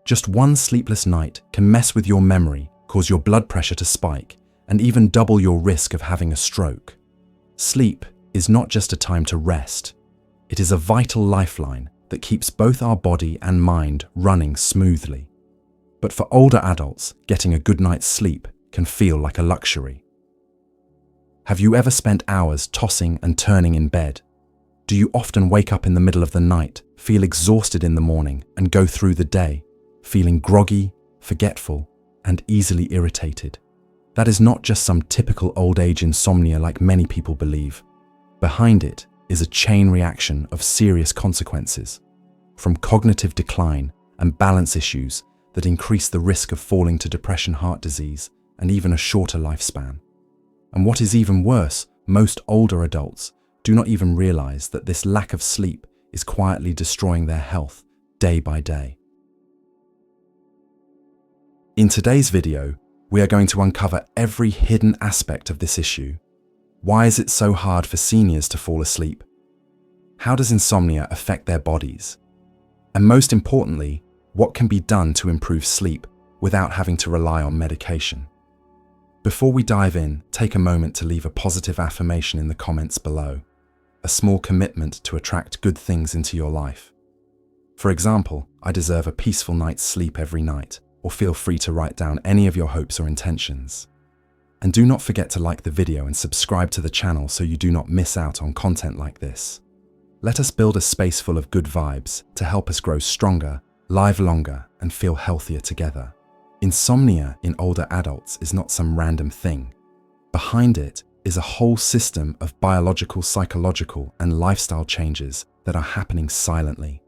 Just one sleepless night can mess with your memory, cause your blood pressure to spike, and even double your risk of having a stroke. Sleep is not just a time to rest. It is a vital lifeline that keeps both our body and mind running smoothly. But for older adults, getting a good night's sleep can feel like a luxury. Have you ever spent hours tossing and turning in bed? Do you often wake up in the middle of the night, feel exhausted in the morning, and go through the day, feeling groggy, forgetful, and easily irritated? That is not just some typical old age insomnia like many people believe. Behind it is a chain reaction of serious consequences, from cognitive decline and balance issues that increase the risk of falling to depression, heart disease, and even a shorter lifespan. And what is even worse, most older adults do not even realize that this lack of sleep is quietly destroying their health day by day. In today's video, we are going to uncover every hidden aspect of this issue. Why is it so hard for seniors to fall asleep? How does insomnia affect their bodies? And most importantly, what can be done to improve sleep without having to rely on medication? Before we dive in, take a moment to leave a positive affirmation in the comments below, a small commitment to attract good things into your life. For example, I deserve a peaceful night's sleep every night, or feel free to write down any of your hopes or intentions. And do not forget to like the video and subscribe to the channel so you do not miss out on content like this. Let us build a space full of good vibes to help us grow stronger, live longer, and feel healthier together. Insomnia in older adults is not some random thing. Behind it is a whole system of biological, psychological, and lifestyle changes that are happening silently.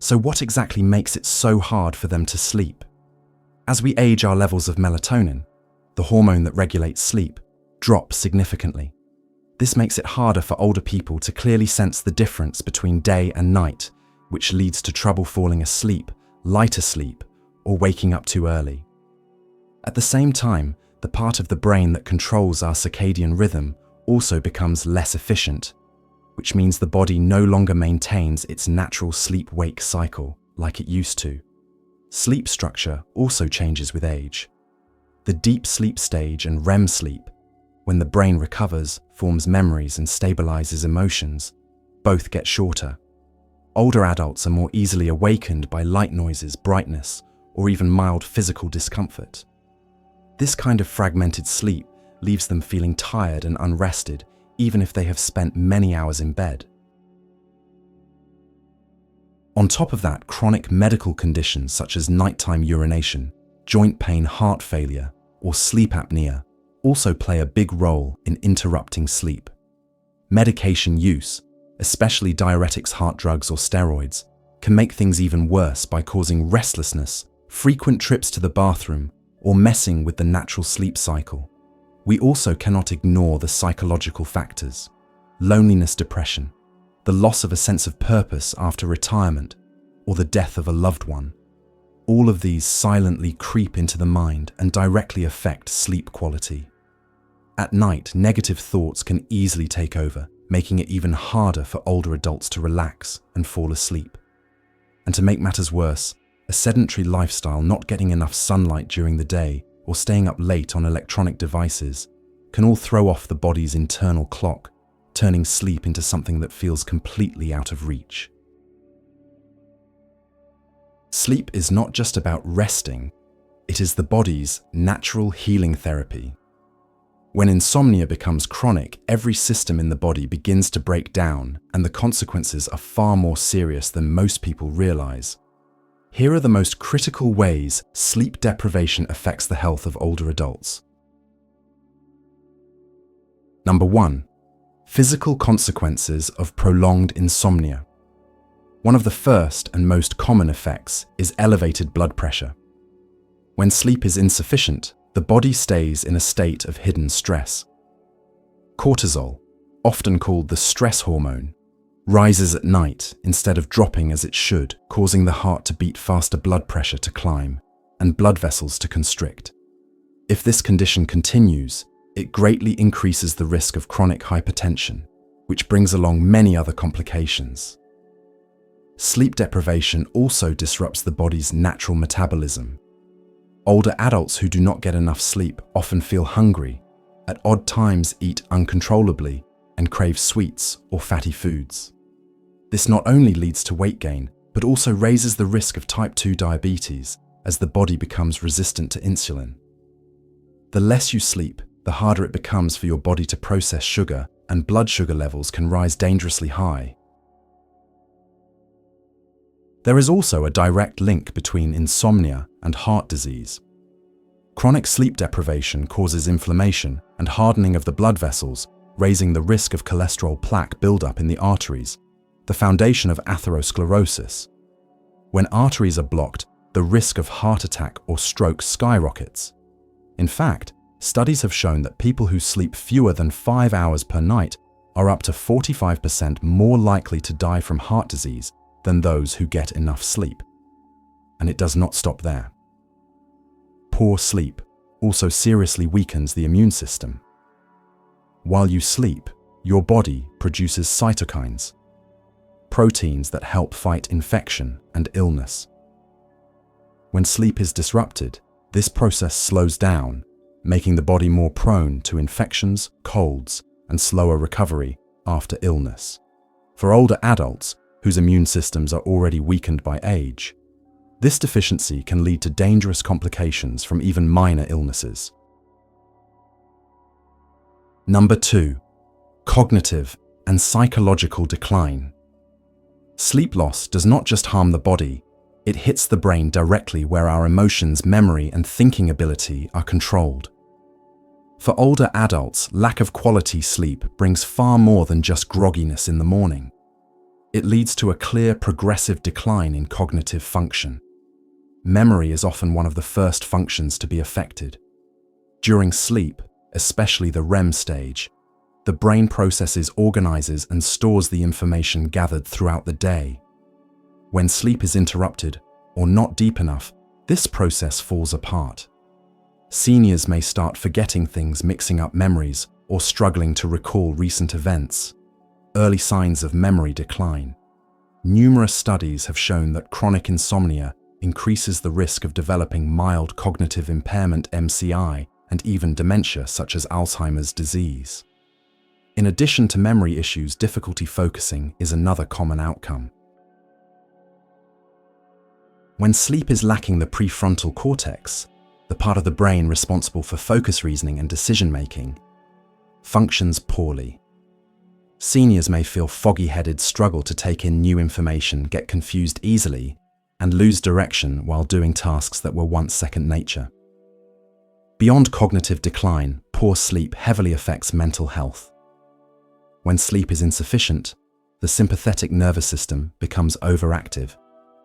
So what exactly makes it so hard for them to sleep? As we age, our levels of melatonin, the hormone that regulates sleep, drop significantly. This makes it harder for older people to clearly sense the difference between day and night, which leads to trouble falling asleep, lighter sleep, or waking up too early. At the same time, the part of the brain that controls our circadian rhythm also becomes less efficient, which means the body no longer maintains its natural sleep-wake cycle like it used to. Sleep structure also changes with age. The deep sleep stage and REM sleep, when the brain recovers, forms memories and stabilizes emotions, both get shorter. Older adults are more easily awakened by light noises, brightness, or even mild physical discomfort. This kind of fragmented sleep leaves them feeling tired and unrested, even if they have spent many hours in bed. On top of that, chronic medical conditions such as nighttime urination, joint pain, heart failure, or sleep apnea also play a big role in interrupting sleep. Medication use, especially diuretics, heart drugs, or steroids, can make things even worse by causing restlessness, frequent trips to the bathroom, or messing with the natural sleep cycle. We also cannot ignore the psychological factors: loneliness, depression, the loss of a sense of purpose after retirement, or the death of a loved one. All of these silently creep into the mind and directly affect sleep quality. At night, negative thoughts can easily take over, making it even harder for older adults to relax and fall asleep. And to make matters worse, a sedentary lifestyle, not getting enough sunlight during the day, or staying up late on electronic devices can all throw off the body's internal clock, turning sleep into something that feels completely out of reach. Sleep is not just about resting, it is the body's natural healing therapy. When insomnia becomes chronic, every system in the body begins to break down, and the consequences are far more serious than most people realize. Here are the most critical ways sleep deprivation affects the health of older adults. Number 1. Physical consequences of prolonged insomnia. One of the first and most common effects is elevated blood pressure. When sleep is insufficient, the body stays in a state of hidden stress. Cortisol, often called the stress hormone, rises at night instead of dropping as it should, causing the heart to beat faster, blood pressure to climb, and blood vessels to constrict. If this condition continues, it greatly increases the risk of chronic hypertension, which brings along many other complications. Sleep deprivation also disrupts the body's natural metabolism. Older adults who do not get enough sleep often feel hungry, at odd times eat uncontrollably, and crave sweets or fatty foods. This not only leads to weight gain, but also raises the risk of type 2 diabetes as the body becomes resistant to insulin. The less you sleep, the harder it becomes for your body to process sugar, and blood sugar levels can rise dangerously high. There is also a direct link between insomnia and heart disease. Chronic sleep deprivation causes inflammation and hardening of the blood vessels, raising the risk of cholesterol plaque buildup in the arteries, the foundation of atherosclerosis. When arteries are blocked, the risk of heart attack or stroke skyrockets. In fact, studies have shown that people who sleep fewer than 5 hours per night are up to 45% more likely to die from heart disease than those who get enough sleep. And it does not stop there. Poor sleep also seriously weakens the immune system. While you sleep, your body produces cytokines, proteins that help fight infection and illness. When sleep is disrupted, this process slows down, making the body more prone to infections, colds, and slower recovery after illness. For older adults, whose immune systems are already weakened by age, this deficiency can lead to dangerous complications from even minor illnesses. Number 2. Cognitive and psychological decline. Sleep loss does not just harm the body, it hits the brain directly where our emotions, memory, and thinking ability are controlled. For older adults, lack of quality sleep brings far more than just grogginess in the morning. It leads to a clear progressive decline in cognitive function. Memory is often one of the first functions to be affected. During sleep, especially the REM stage, the brain processes, organizes, and stores the information gathered throughout the day. When sleep is interrupted or not deep enough, this process falls apart. Seniors may start forgetting things, mixing up memories, or struggling to recall recent events. Early signs of memory decline. Numerous studies have shown that chronic insomnia increases the risk of developing mild cognitive impairment (MCI) and even dementia such as Alzheimer's disease. In addition to memory issues, difficulty focusing is another common outcome. When sleep is lacking, the prefrontal cortex, the part of the brain responsible for focus, reasoning, and decision-making, functions poorly. Seniors may feel foggy-headed, struggle to take in new information, get confused easily, and lose direction while doing tasks that were once second nature. Beyond cognitive decline, poor sleep heavily affects mental health. When sleep is insufficient, the sympathetic nervous system becomes overactive,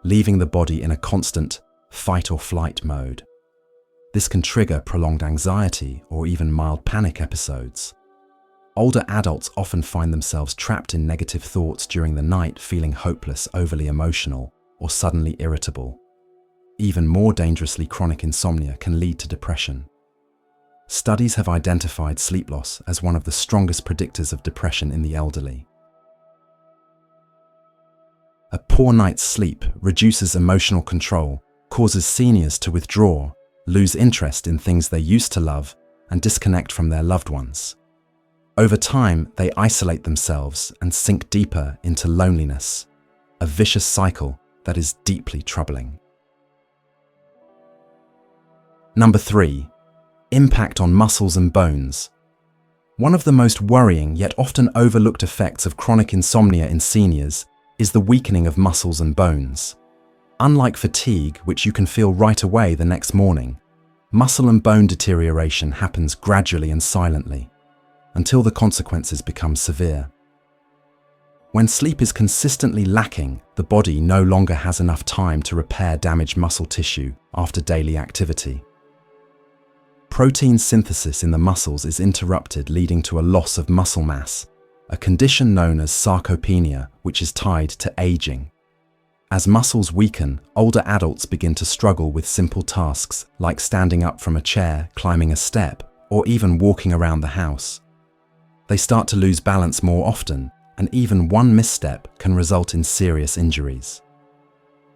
leaving the body in a constant fight or flight mode. This can trigger prolonged anxiety or even mild panic episodes. Older adults often find themselves trapped in negative thoughts during the night, feeling hopeless, overly emotional, or suddenly irritable. Even more dangerously, chronic insomnia can lead to depression. Studies have identified sleep loss as one of the strongest predictors of depression in the elderly. A poor night's sleep reduces emotional control, causes seniors to withdraw, lose interest in things they used to love, and disconnect from their loved ones. Over time, they isolate themselves and sink deeper into loneliness, a vicious cycle that is deeply troubling. Number 3. Impact on muscles and bones. One of the most worrying yet often overlooked effects of chronic insomnia in seniors is the weakening of muscles and bones. Unlike fatigue, which you can feel right away the next morning, muscle and bone deterioration happens gradually and silently, until the consequences become severe. When sleep is consistently lacking, the body no longer has enough time to repair damaged muscle tissue after daily activity. Protein synthesis in the muscles is interrupted, leading to a loss of muscle mass, a condition known as sarcopenia, which is tied to aging. As muscles weaken, older adults begin to struggle with simple tasks like standing up from a chair, climbing a step, or even walking around the house. They start to lose balance more often and even one misstep can result in serious injuries.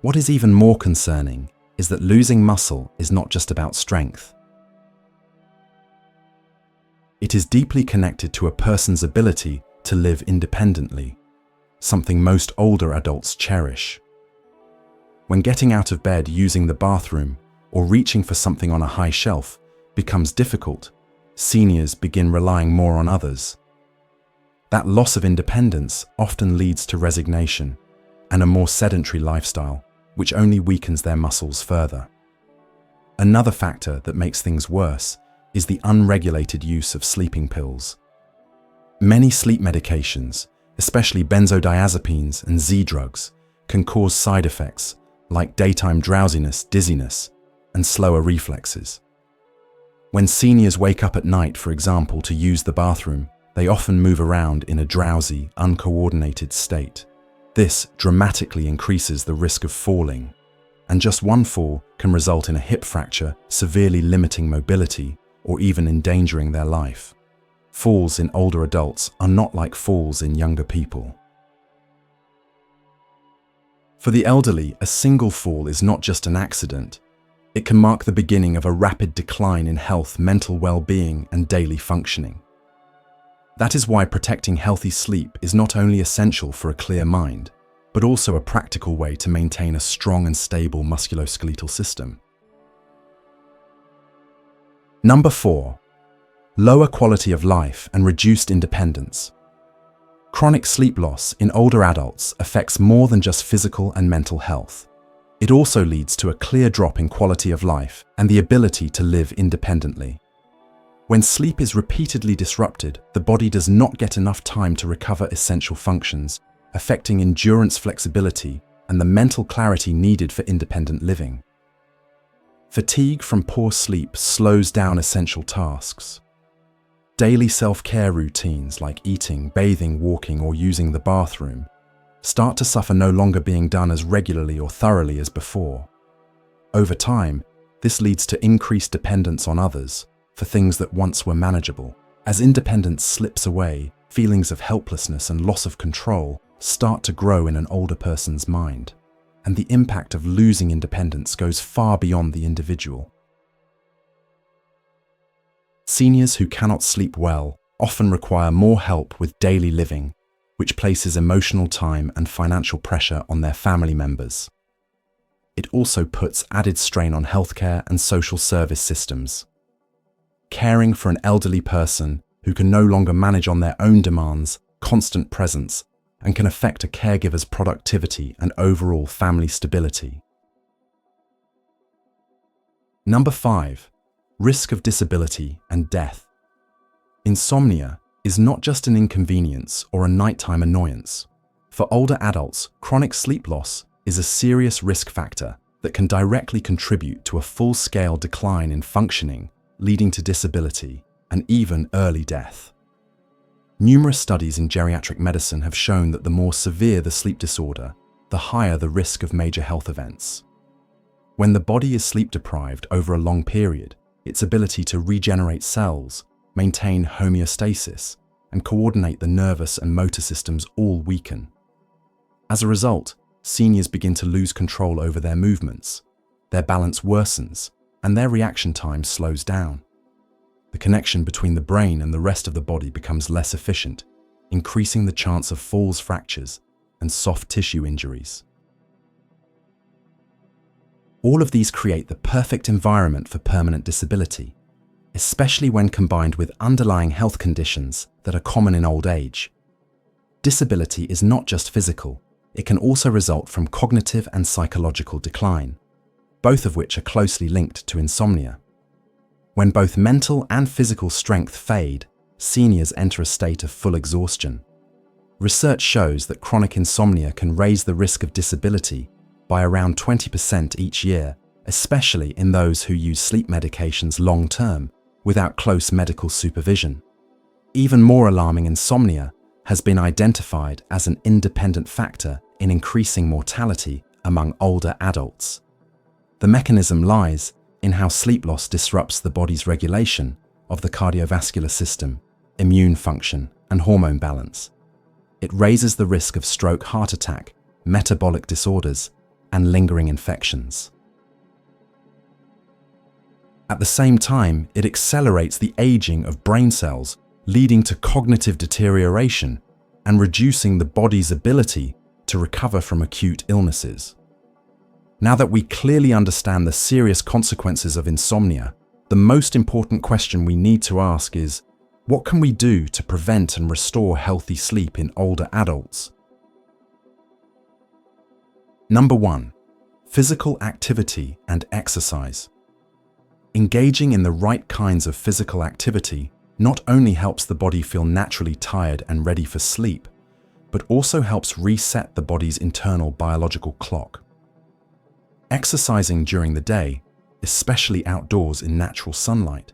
What is even more concerning is that losing muscle is not just about strength. It is deeply connected to a person's ability to live independently, something most older adults cherish. When getting out of bed, using the bathroom, or reaching for something on a high shelf becomes difficult, seniors begin relying more on others. That loss of independence often leads to resignation and a more sedentary lifestyle, which only weakens their muscles further. Another factor that makes things worse is the unregulated use of sleeping pills. Many sleep medications, especially benzodiazepines and Z-drugs, can cause side effects like daytime drowsiness, dizziness, and slower reflexes. When seniors wake up at night, for example, to use the bathroom, they often move around in a drowsy, uncoordinated state. This dramatically increases the risk of falling, and just one fall can result in a hip fracture, severely limiting mobility or even endangering their life. Falls in older adults are not like falls in younger people. For the elderly, a single fall is not just an accident. It can mark the beginning of a rapid decline in health, mental well-being, and daily functioning. That is why protecting healthy sleep is not only essential for a clear mind, but also a practical way to maintain a strong and stable musculoskeletal system. Number 4. Lower quality of life and reduced independence. Chronic sleep loss in older adults affects more than just physical and mental health. It also leads to a clear drop in quality of life and the ability to live independently. When sleep is repeatedly disrupted, the body does not get enough time to recover essential functions, affecting endurance, flexibility, and the mental clarity needed for independent living. Fatigue from poor sleep slows down essential tasks. Daily self-care routines like eating, bathing, walking, or using the bathroom start to suffer, no longer being done as regularly or thoroughly as before. Over time, this leads to increased dependence on others for things that once were manageable. As independence slips away, feelings of helplessness and loss of control start to grow in an older person's mind, and the impact of losing independence goes far beyond the individual. Seniors who cannot sleep well often require more help with daily living, which places emotional time and financial pressure on their family members. It also puts added strain on healthcare and social service systems. Caring for an elderly person who can no longer manage on their own demands constant presence and can affect a caregiver's productivity and overall family stability. Number 5. Risk of disability and death. Insomnia is not just an inconvenience or a nighttime annoyance. For older adults, chronic sleep loss is a serious risk factor that can directly contribute to a full-scale decline in functioning, leading to disability and even early death. Numerous studies in geriatric medicine have shown that the more severe the sleep disorder, the higher the risk of major health events. When the body is sleep deprived over a long period, its ability to regenerate cells, maintain homeostasis, and coordinate the nervous and motor systems all weaken. As a result, seniors begin to lose control over their movements, their balance worsens, and their reaction time slows down. The connection between the brain and the rest of the body becomes less efficient, increasing the chance of falls, fractures, and soft tissue injuries. All of these create the perfect environment for permanent disability, especially when combined with underlying health conditions that are common in old age. Disability is not just physical, it can also result from cognitive and psychological decline, both of which are closely linked to insomnia. When both mental and physical strength fade, seniors enter a state of full exhaustion. Research shows that chronic insomnia can raise the risk of disability by around 20% each year, especially in those who use sleep medications long-term without close medical supervision. Even more alarming, insomnia has been identified as an independent factor in increasing mortality among older adults. The mechanism lies in how sleep loss disrupts the body's regulation of the cardiovascular system, immune function, and hormone balance. It raises the risk of stroke, heart attack, metabolic disorders, and lingering infections. At the same time, it accelerates the aging of brain cells, leading to cognitive deterioration and reducing the body's ability to recover from acute illnesses. Now that we clearly understand the serious consequences of insomnia, the most important question we need to ask is, what can we do to prevent and restore healthy sleep in older adults? Number 1. Physical activity and exercise. Engaging in the right kinds of physical activity not only helps the body feel naturally tired and ready for sleep, but also helps reset the body's internal biological clock. Exercising during the day, especially outdoors in natural sunlight,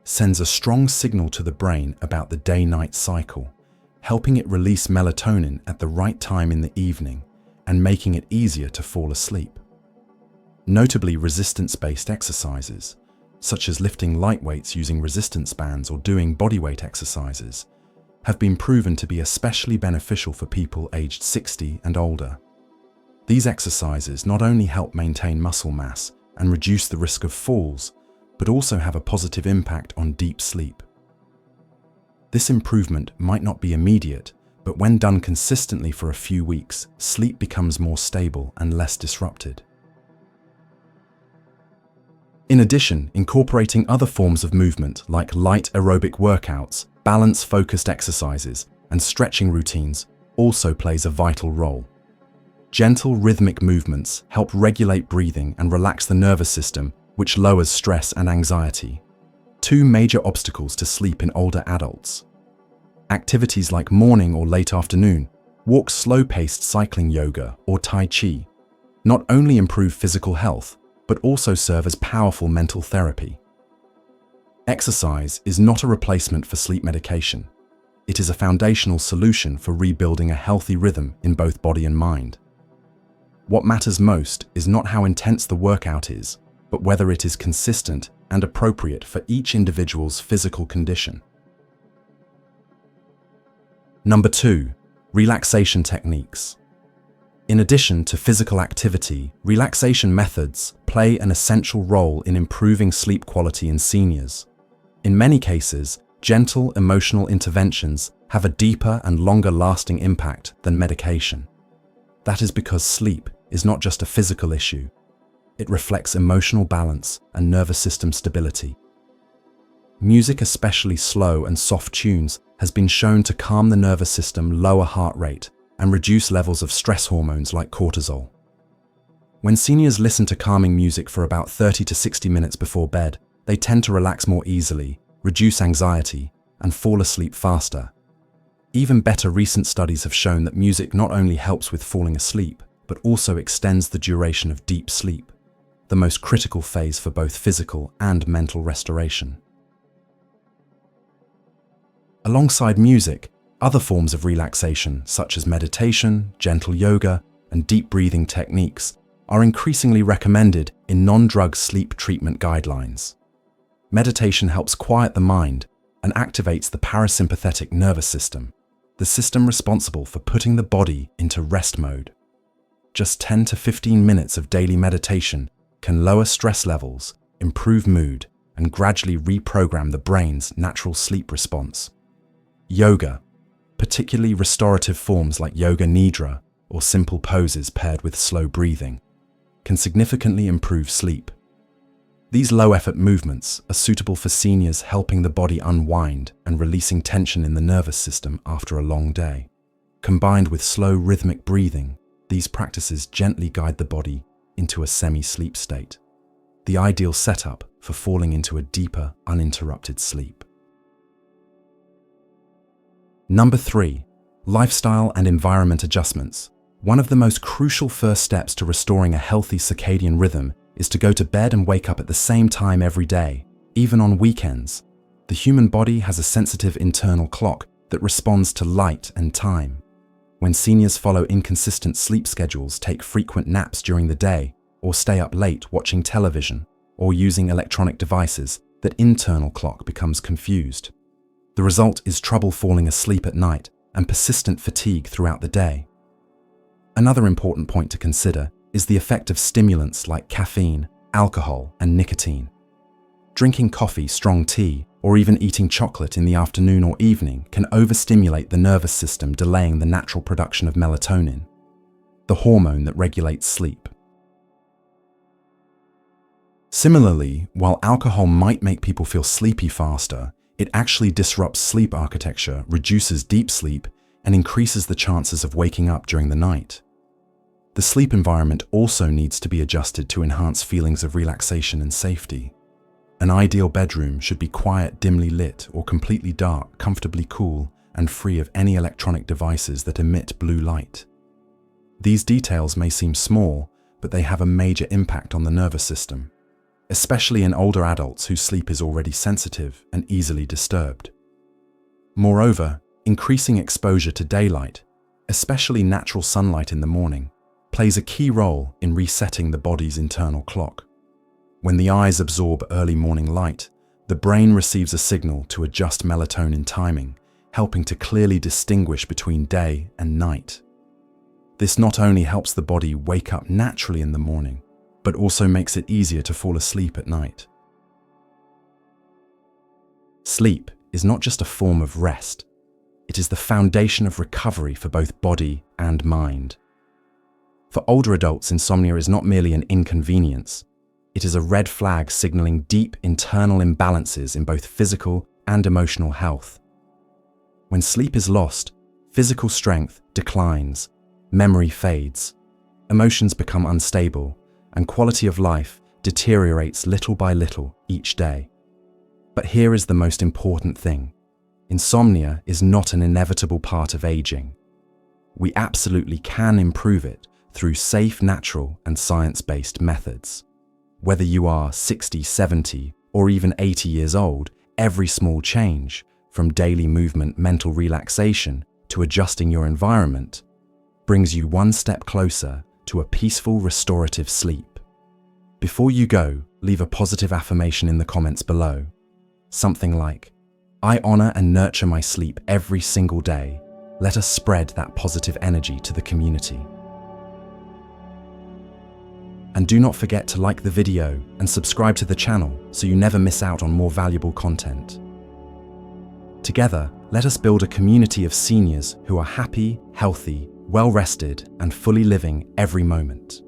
sends a strong signal to the brain about the day-night cycle, helping it release melatonin at the right time in the evening and making it easier to fall asleep. Notably, resistance-based exercises, such as lifting light weights using resistance bands or doing bodyweight exercises, have been proven to be especially beneficial for people aged 60 and older. These exercises not only help maintain muscle mass and reduce the risk of falls, but also have a positive impact on deep sleep. This improvement might not be immediate, but when done consistently for a few weeks, sleep becomes more stable and less disrupted. In addition, incorporating other forms of movement like light aerobic workouts, balance-focused exercises, and stretching routines also plays a vital role. Gentle rhythmic movements help regulate breathing and relax the nervous system, which lowers stress and anxiety. Two major obstacles to sleep in older adults. Activities like morning or late afternoon, walk, slow-paced cycling, yoga, or Tai Chi not only improve physical health, but also serve as powerful mental therapy. Exercise is not a replacement for sleep medication. It is a foundational solution for rebuilding a healthy rhythm in both body and mind. What matters most is not how intense the workout is, but whether it is consistent and appropriate for each individual's physical condition. Number 2. Relaxation techniques. In addition to physical activity, relaxation methods play an essential role in improving sleep quality in seniors. In many cases, gentle emotional interventions have a deeper and longer-lasting impact than medication. That is because sleep is not just a physical issue. It reflects emotional balance and nervous system stability. Music, especially slow and soft tunes, has been shown to calm the nervous system, lower heart rate, and reduce levels of stress hormones like cortisol. When seniors listen to calming music for about 30 to 60 minutes before bed, they tend to relax more easily, reduce anxiety, and fall asleep faster. Even better, recent studies have shown that music not only helps with falling asleep, but also extends the duration of deep sleep, the most critical phase for both physical and mental restoration. Alongside music, other forms of relaxation, such as meditation, gentle yoga, and deep breathing techniques, are increasingly recommended in non-drug sleep treatment guidelines. Meditation helps quiet the mind and activates the parasympathetic nervous system, the system responsible for putting the body into rest mode. Just 10 to 15 minutes of daily meditation can lower stress levels, improve mood, and gradually reprogram the brain's natural sleep response. Yoga, particularly restorative forms like yoga nidra or simple poses paired with slow breathing, can significantly improve sleep. These low-effort movements are suitable for seniors, helping the body unwind and releasing tension in the nervous system after a long day. Combined with slow rhythmic breathing, these practices gently guide the body into a semi-sleep state, the ideal setup for falling into a deeper, uninterrupted sleep. Number 3. Lifestyle and environment adjustments. One of the most crucial first steps to restoring a healthy circadian rhythm is to go to bed and wake up at the same time every day, even on weekends. The human body has a sensitive internal clock that responds to light and time. When seniors follow inconsistent sleep schedules, take frequent naps during the day, or stay up late watching television or using electronic devices, that internal clock becomes confused. The result is trouble falling asleep at night and persistent fatigue throughout the day. Another important point to consider is the effect of stimulants like caffeine, alcohol, and nicotine. Drinking coffee, strong tea, or even eating chocolate in the afternoon or evening can overstimulate the nervous system, delaying the natural production of melatonin, the hormone that regulates sleep. Similarly, while alcohol might make people feel sleepy faster, it actually disrupts sleep architecture, reduces deep sleep, and increases the chances of waking up during the night. The sleep environment also needs to be adjusted to enhance feelings of relaxation and safety. An ideal bedroom should be quiet, dimly lit, or completely dark, comfortably cool, and free of any electronic devices that emit blue light. These details may seem small, but they have a major impact on the nervous system, especially in older adults whose sleep is already sensitive and easily disturbed. Moreover, increasing exposure to daylight, especially natural sunlight in the morning, plays a key role in resetting the body's internal clock. When the eyes absorb early morning light, the brain receives a signal to adjust melatonin timing, helping to clearly distinguish between day and night. This not only helps the body wake up naturally in the morning, but also makes it easier to fall asleep at night. Sleep is not just a form of rest, it is the foundation of recovery for both body and mind. For older adults, insomnia is not merely an inconvenience, it is a red flag signaling deep internal imbalances in both physical and emotional health. When sleep is lost, physical strength declines, memory fades, emotions become unstable, and quality of life deteriorates little by little each day. But here is the most important thing. Insomnia is not an inevitable part of aging. We absolutely can improve it through safe, natural, and science-based methods. Whether you are 60, 70, or even 80 years old, every small change, from daily movement, mental relaxation, to adjusting your environment, brings you one step closer to a peaceful, restorative sleep. Before you go, leave a positive affirmation in the comments below. Something like, "I honor and nurture my sleep every single day. Let us spread that positive energy to the community." And do not forget to like the video and subscribe to the channel so you never miss out on more valuable content. Together, let us build a community of seniors who are happy, healthy, well-rested, and fully living every moment.